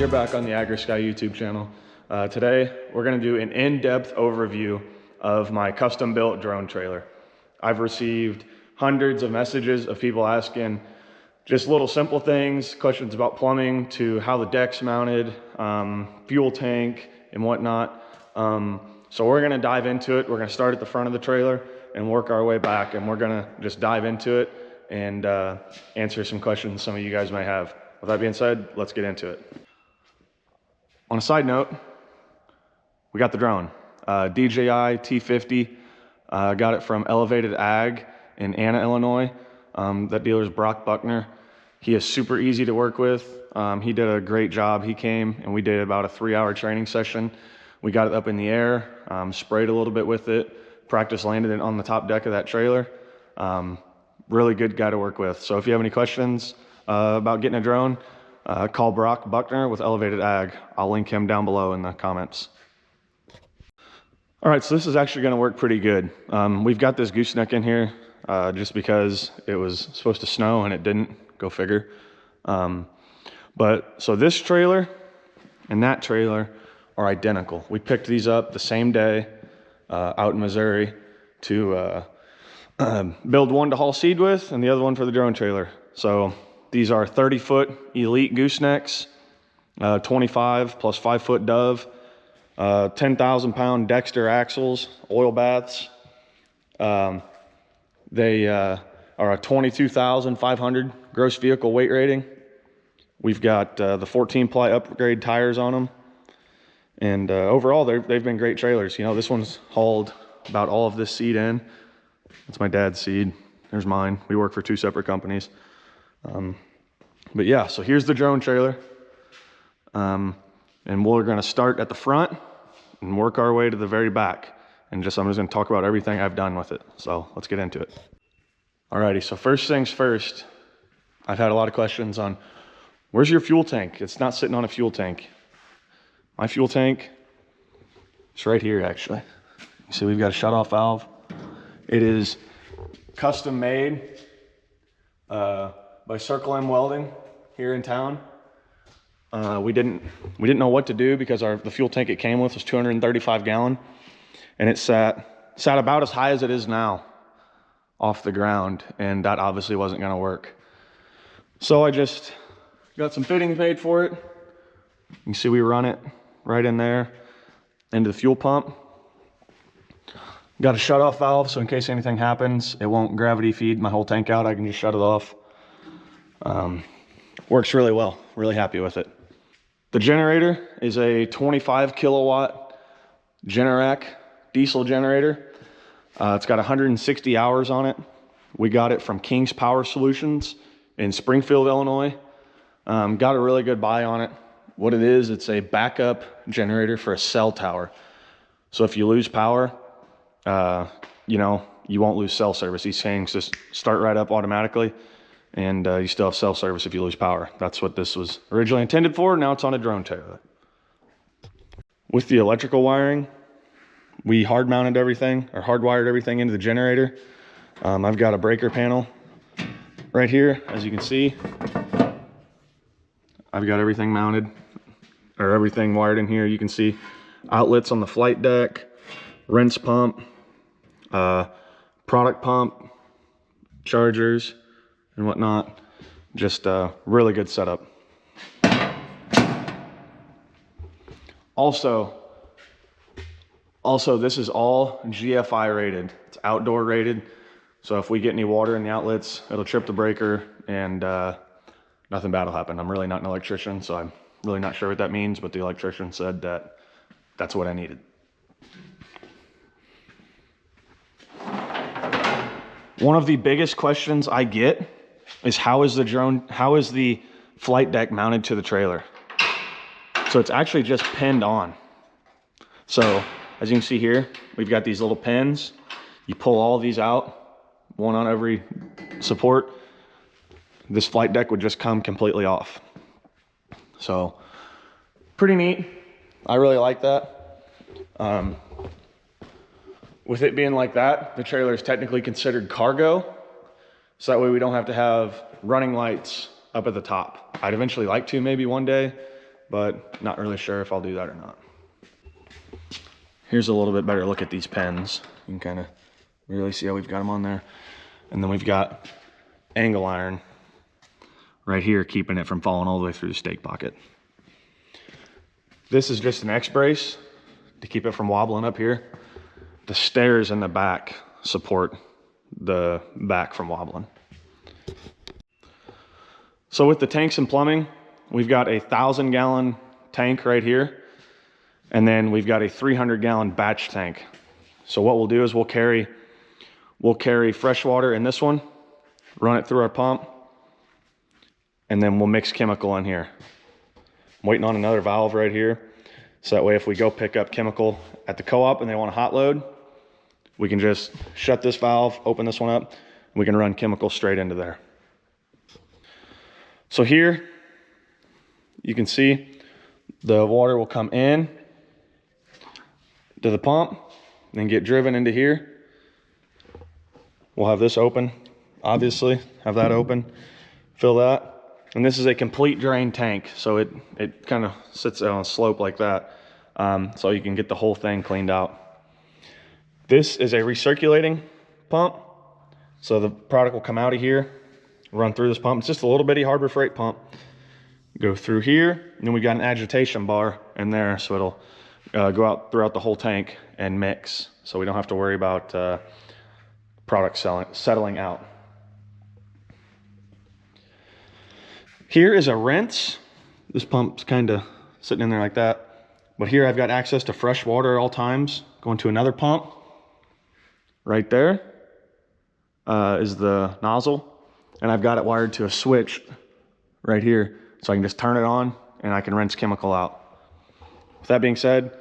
You're back on the AgriSky YouTube channel. Today, we're gonna do an in-depth overview of my custom-built drone trailer. I've received hundreds of messages of people asking just little simple things, questions about plumbing to how the deck's mounted, fuel tank and whatnot. So we're gonna dive into it. We're gonna start at the front of the trailer and work our way back, and we're gonna just dive into it and answer some questions some of you guys may have. With that being said, let's get into it. On a side note, we got the drone, DJI T50. Got it from Elevated Ag in Anna, Illinois. That dealer's Brock Buckner. He is super easy to work with. He did a great job. He came and we did about a 3-hour training session. We got it up in the air, sprayed a little bit with it, practice landed it on the top deck of that trailer. Really good guy to work with. So if you have any questions about getting a drone, call Brock Buckner with Elevated Ag. I'll link him down below in the comments. All right, so this is actually gonna work pretty good. We've got this gooseneck in here just because it was supposed to snow and it didn't, go figure. So this trailer and that trailer are identical. We picked these up the same day out in Missouri to build one to haul seed with and the other one for the drone trailer. So these are 30-foot Elite goosenecks, 25 plus 5-foot Dove, 10,000-pound Dexter axles, oil baths. They are a 22,500 gross vehicle weight rating. We've got the 14-ply upgrade tires on them. And overall, they've been great trailers. You know, this one's hauled about all of this seed in. That's my dad's seed. There's mine. We work for 2 separate companies. But yeah, so here's the drone trailer. And we're gonna start at the front and work our way to the very back. And I'm just gonna talk about everything I've done with it. So let's get into it. Alrighty, so first things first, I've had a lot of questions on, where's your fuel tank? It's not sitting on a fuel tank. My fuel tank, it's right here actually. You see we've got a shut-off valve. It is custom made by Circle M Welding here in town. We didn't know what to do because the fuel tank it came with was 235 gallon, and it sat about as high as it is now off the ground, and that obviously wasn't going to work. So I just got some fittings made for it. You can see we run it right in there into the fuel pump. Got a shut-off valve, so in case anything happens, it won't gravity feed my whole tank out. I can just shut it off. Works really well. Really happy with it. The generator is a 25 kilowatt Generac diesel generator. It's got 160 hours on it. We got it from King's Power Solutions in Springfield, Illinois. Got a really good buy on it. What it is, it's a backup generator for a cell tower. So if you lose power, you know, you won't lose cell service. These things just start right up automatically, and you still have cell service if you lose power. That's what this was originally intended for. Now it's on a drone trailer. With the electrical wiring, we hard-mounted everything, or hardwired everything into the generator. I've got a breaker panel right here, as you can see. I've got everything mounted, or everything wired in here. You can see outlets on the flight deck, rinse pump, product pump, chargers, and whatnot. Just a really good setup. Also, this is all GFI rated. It's outdoor rated. So if we get any water in the outlets, it'll trip the breaker and nothing bad will happen. I'm really not an electrician, so I'm really not sure what that means, but the electrician said that that's what I needed. One of the biggest questions I get is how is the flight deck mounted to the trailer? So it's actually just pinned on. So as you can see here, we've got these little pins. You pull all of these out, one on every support. This flight deck would just come completely off. So pretty neat. I really like that. With it being like that, the trailer is technically considered cargo. So that way we don't have to have running lights up at the top. I'd eventually like to maybe one day, but not really sure if I'll do that or not. Here's a little bit better look at these pens. You can kind of really see how we've got them on there. And then we've got angle iron right here, keeping it from falling all the way through the stake pocket. This is just an X-brace to keep it from wobbling up here. The stairs in the back support the back from wobbling. So with the tanks and plumbing, we've got a 1,000-gallon tank right here, and then we've got a 300-gallon batch tank. So what we'll do is we'll carry fresh water in this one, run it through our pump, and then we'll mix chemical in here. I'm waiting on another valve right here, so that way if we go pick up chemical at the co-op and they want a hot load, we can just shut this valve, open this one up, and we can run chemical straight into there. So here, you can see the water will come in to the pump, then get driven into here. We'll have this open, obviously, have that open, fill that. And this is a complete drain tank, so it kind of sits on a slope like that, so you can get the whole thing cleaned out. This is a recirculating pump, so the product will come out of here, run through this pump. It's just a little bitty Harbor Freight pump. Go through here, and then we got an agitation bar in there, so it'll go out throughout the whole tank and mix, so we don't have to worry about product settling out. Here is a rinse. This pump's kind of sitting in there like that. But here I've got access to fresh water at all times. Going to another pump. Right there is the nozzle. And I've got it wired to a switch right here. So I can just turn it on and I can rinse chemical out. With that being said,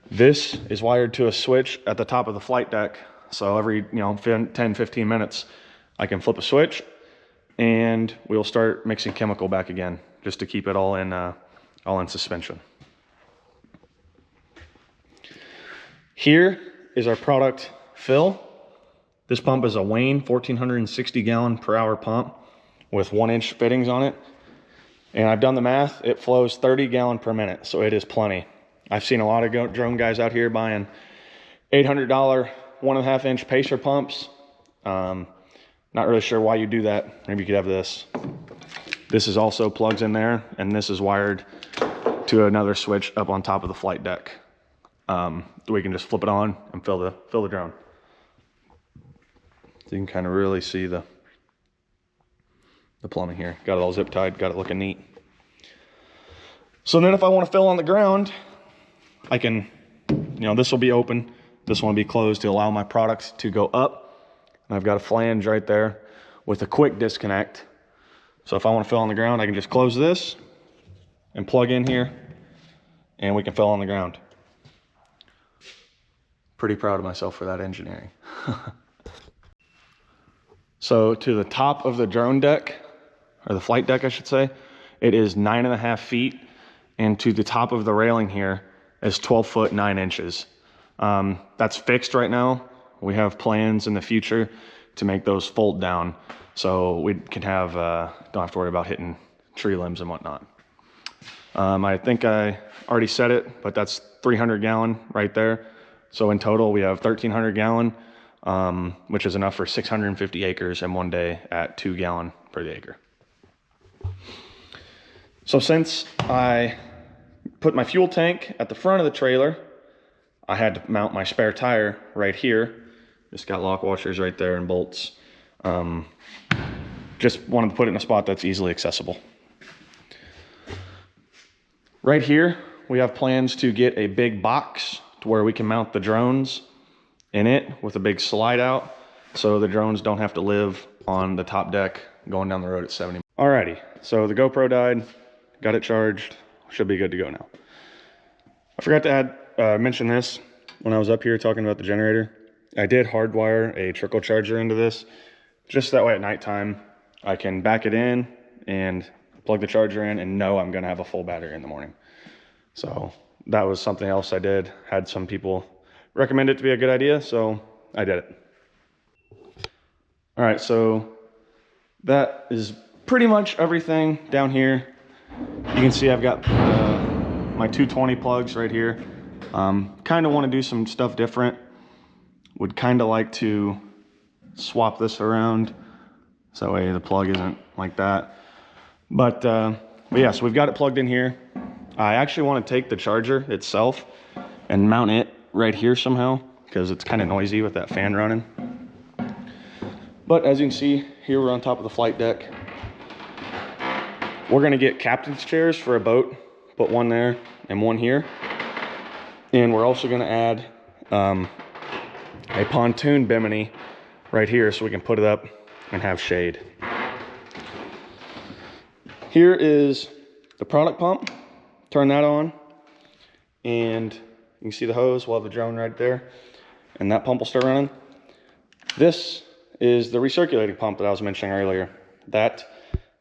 this is wired to a switch at the top of the flight deck. So every 10, 15 minutes, I can flip a switch and we'll start mixing chemical back again, just to keep it all in suspension. Here is our product fill. This pump is a Wayne 1,460 gallon per hour pump with 1-inch fittings on it. And I've done the math, it flows 30 gallon per minute, so it is plenty. I've seen a lot of drone guys out here buying $800 1.5-inch Pacer pumps. Not really sure why you do that. Maybe you could have this. This is also plugs in there, and this is wired to another switch up on top of the flight deck. We can just flip it on and fill the drone. So you can kind of really see the plumbing here. Got it all zip tied, got it looking neat. So then if I want to fill on the ground, I can, this will be open, this one will be closed to allow my products to go up. And I've got a flange right there with a quick disconnect. So if I want to fill on the ground, I can just close this and plug in here and we can fill on the ground. Pretty proud of myself for that engineering. So to the top of the drone deck, or the flight deck I should say, it is 9.5 feet, and to the top of the railing here is 12 foot 9 inches. That's fixed right now. We have plans in the future to make those fold down, so we can have don't have to worry about hitting tree limbs and whatnot. I think I already said it, but that's 300 gallon right there. So in total, we have 1,300 gallon, which is enough for 650 acres in one day at 2 gallon per the acre. So since I put my fuel tank at the front of the trailer, I had to mount my spare tire right here. Just got lock washers right there and bolts. Just wanted to put it in a spot that's easily accessible. Right here, we have plans to get a big box to where we can mount the drones in it with a big slide out, so the drones don't have to live on the top deck going down the road at 70. Alrighty, so the GoPro died, got it charged, should be good to go now. I forgot to mention this when I was up here talking about the generator. I did hardwire a trickle charger into this, just that way at nighttime I can back it in and plug the charger in and know I'm gonna have a full battery in the morning. So that was something else I did. Had some people recommend it to be a good idea, so I did it. All right, so that is pretty much everything down here. You can see I've got my 220 plugs right here. Kind of want to do some stuff different. Would kind of like to swap this around so that way the plug isn't like that. But yeah, so we've got it plugged in here. I actually want to take the charger itself and mount it right here somehow, because it's kind of noisy with that fan running. But as you can see, here we're on top of the flight deck. We're gonna get captain's chairs for a boat, put one there and one here. And we're also gonna add a pontoon bimini right here so we can put it up and have shade. Here is the product pump. Turn that on, and you can see the hose. We'll have the drone right there, and that pump will start running. This is the recirculating pump that I was mentioning earlier. That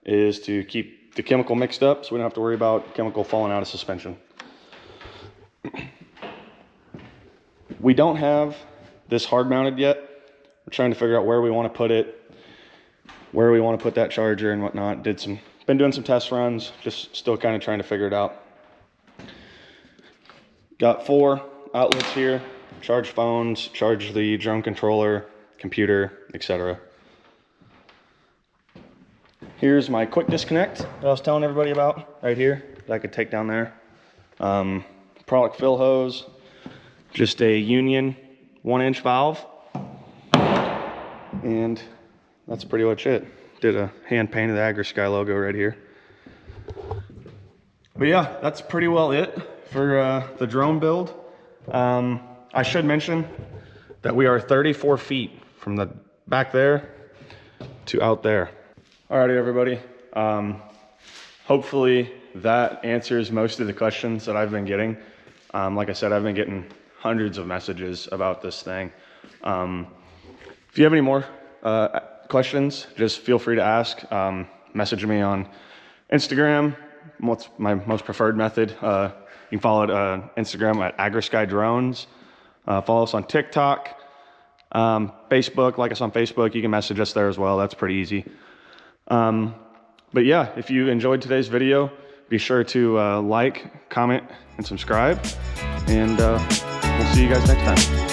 is to keep the chemical mixed up so we don't have to worry about chemical falling out of suspension. We don't have this hard mounted yet. We're trying to figure out where we want to put it, where we want to put that charger and whatnot. Been doing some test runs, just still kind of trying to figure it out. Got 4 outlets here, charge phones, charge the drone controller, computer, etc. Here's my quick disconnect that I was telling everybody about right here that I could take down there. Product fill hose, just a Union 1-inch valve, and that's pretty much it. Did a hand painted AgriSky logo right here. But yeah, that's pretty well it for the drone build. I should mention that we are 34 feet from the back there to out there. Alrighty, everybody. Hopefully that answers most of the questions that I've been getting. Like I said, I've been getting hundreds of messages about this thing. If you have any more questions, just feel free to ask. Message me on Instagram. What's my most preferred method? You can follow it Instagram at AgriSky Drones. Follow us on TikTok, Facebook. Like us on Facebook. You can message us there as well. That's pretty easy. But yeah, if you enjoyed today's video, be sure to like, comment, and subscribe. And we'll see you guys next time.